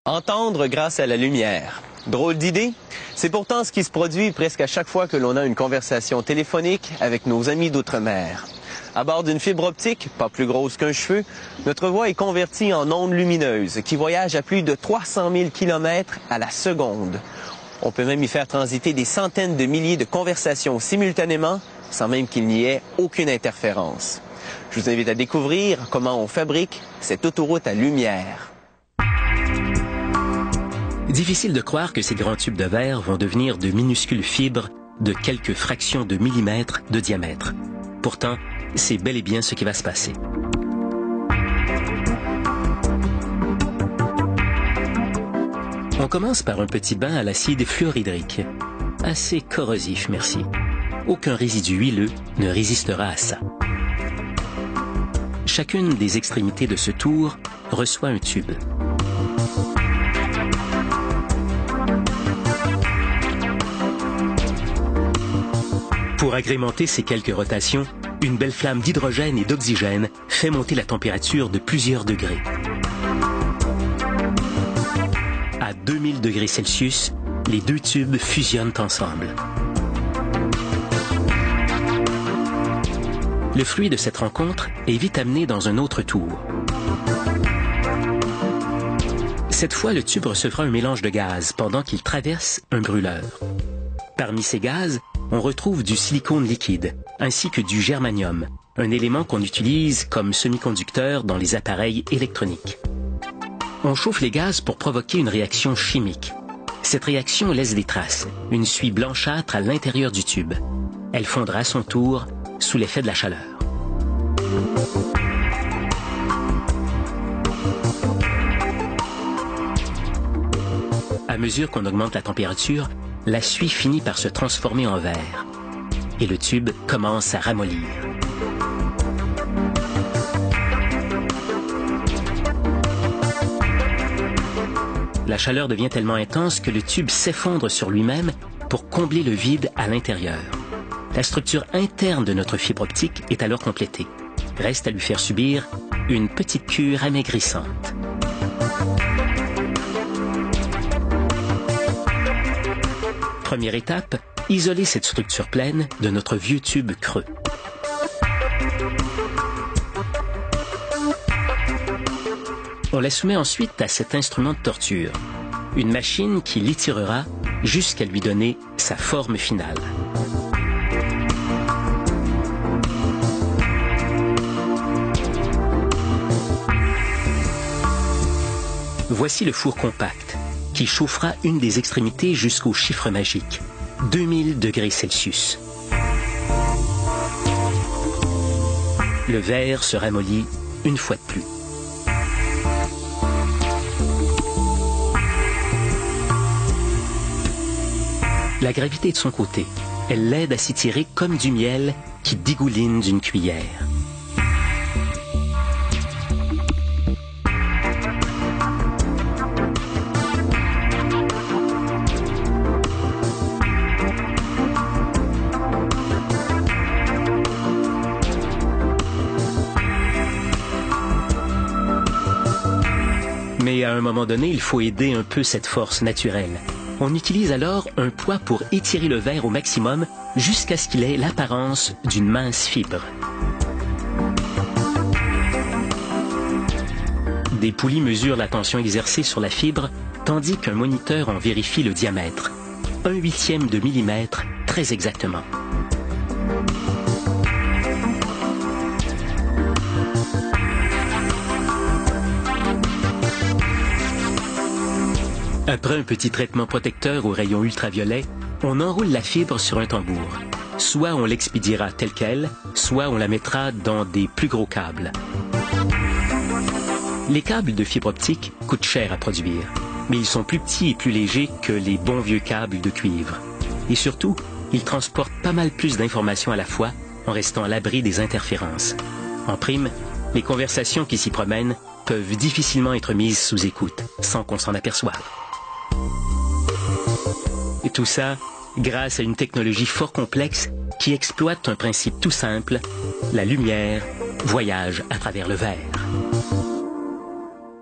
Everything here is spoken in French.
Entendre grâce à la lumière. Drôle d'idée? C'est pourtant ce qui se produit presque à chaque fois que l'on a une conversation téléphonique avec nos amis d'outre-mer. À bord d'une fibre optique, pas plus grosse qu'un cheveu, notre voix est convertie en ondes lumineuses qui voyagent à plus de 300 000 km à la seconde. On peut même y faire transiter des centaines de milliers de conversations simultanément, sans même qu'il n'y ait aucune interférence. Je vous invite à découvrir comment on fabrique cette autoroute à lumière. Difficile de croire que ces grands tubes de verre vont devenir de minuscules fibres de quelques fractions de millimètres de diamètre. Pourtant, c'est bel et bien ce qui va se passer. On commence par un petit bain à l'acide fluorhydrique. Assez corrosif, merci. Aucun résidu huileux ne résistera à ça. Chacune des extrémités de ce tour reçoit un tube. Pour agrémenter ces quelques rotations, une belle flamme d'hydrogène et d'oxygène fait monter la température de plusieurs degrés. À 2000 degrés Celsius, les deux tubes fusionnent ensemble. Le fruit de cette rencontre est vite amené dans un autre tour. Cette fois, le tube recevra un mélange de gaz pendant qu'il traverse un brûleur. Parmi ces gaz, on retrouve du silicone liquide, ainsi que du germanium, un élément qu'on utilise comme semi-conducteur dans les appareils électroniques. On chauffe les gaz pour provoquer une réaction chimique. Cette réaction laisse des traces, une suie blanchâtre à l'intérieur du tube. Elle fondra à son tour sous l'effet de la chaleur. À mesure qu'on augmente la température, la suie finit par se transformer en verre et le tube commence à ramollir. La chaleur devient tellement intense que le tube s'effondre sur lui-même pour combler le vide à l'intérieur. La structure interne de notre fibre optique est alors complétée. Reste à lui faire subir une petite cure amaigrissante. Première étape, isoler cette structure pleine de notre vieux tube creux. On la soumet ensuite à cet instrument de torture, une machine qui l'étirera jusqu'à lui donner sa forme finale. Voici le four compact, qui chauffera une des extrémités jusqu'au chiffre magique, 2000 degrés Celsius. Le verre se ramollit une fois de plus. La gravité est de son côté. Elle l'aide à s'étirer comme du miel qui dégouline d'une cuillère. Mais à un moment donné, il faut aider un peu cette force naturelle. On utilise alors un poids pour étirer le verre au maximum jusqu'à ce qu'il ait l'apparence d'une mince fibre. Des poulies mesurent la tension exercée sur la fibre, tandis qu'un moniteur en vérifie le diamètre. 1/8 de millimètre, très exactement. Après un petit traitement protecteur aux rayons ultraviolets, on enroule la fibre sur un tambour. Soit on l'expédiera telle qu'elle, soit on la mettra dans des plus gros câbles. Les câbles de fibre optique coûtent cher à produire, mais ils sont plus petits et plus légers que les bons vieux câbles de cuivre. Et surtout, ils transportent pas mal plus d'informations à la fois en restant à l'abri des interférences. En prime, les conversations qui s'y promènent peuvent difficilement être mises sous écoute, sans qu'on s'en aperçoive. Et tout ça grâce à une technologie fort complexe qui exploite un principe tout simple, la lumière voyage à travers le verre.